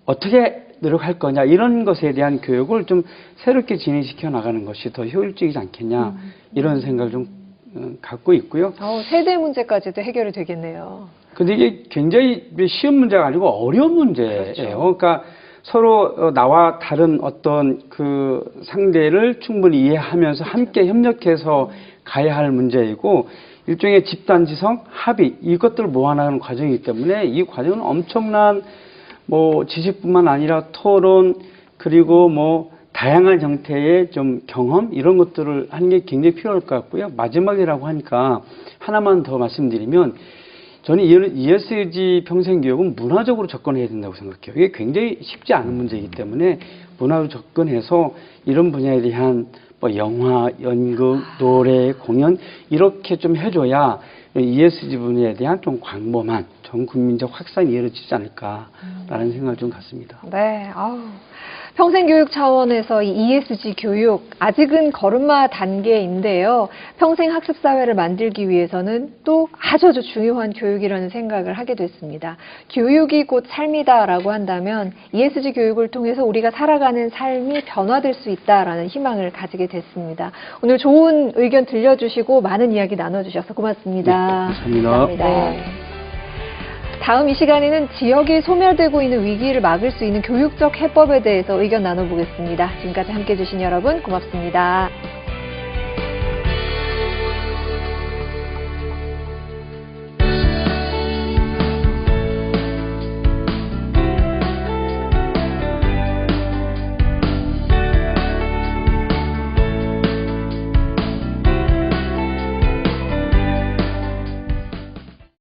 어떻게 노력할 거냐. 이런 것에 대한 교육을 좀 새롭게 진행시켜 나가는 것이 더 효율적이지 않겠냐. 이런 생각을 좀 갖고 있고요. 세대 문제까지도 해결이 되겠네요. 근데 이게 굉장히 쉬운 문제가 아니고 어려운 문제예요. 그렇죠. 그러니까 서로 나와 다른 어떤 그 상대를 충분히 이해하면서 함께 협력해서 가야 할 문제이고, 일종의 집단지성, 합의, 이것들을 모아나가는 과정이기 때문에 이 과정은 엄청난 지식뿐만 아니라 토론, 그리고 다양한 형태의 좀 경험 이런 것들을 하는 게 굉장히 필요할 것 같고요. 마지막이라고 하니까 하나만 더 말씀드리면 저는 ESG 평생교육은 문화적으로 접근해야 된다고 생각해요. 이게 굉장히 쉽지 않은 문제이기 때문에 문화로 접근해서 이런 분야에 대한 뭐 영화, 연극, 노래, 공연 이렇게 좀 해줘야 ESG 분야에 대한 좀 광범한 전 국민적 확산이 이루어지지 않을까라는 생각을 좀 갖습니다. 네, 평생교육 차원에서 이 ESG 교육 아직은 걸음마 단계인데요. 평생 학습 사회를 만들기 위해서는 또 아주 중요한 교육이라는 생각을 하게 됐습니다. 교육이 곧 삶이다라고 한다면 ESG 교육을 통해서 우리가 살아가는 삶이 변화될 수 있다라는 희망을 가지게 됐습니다. 오늘 좋은 의견 들려주시고 많은 이야기 나눠주셔서 고맙습니다. 네, 감사합니다. 네. 다음 이 시간에는 지역이 소멸되고 있는 위기를 막을 수 있는 교육적 해법에 대해서 의견 나눠보겠습니다. 지금까지 함께해 주신 여러분 고맙습니다.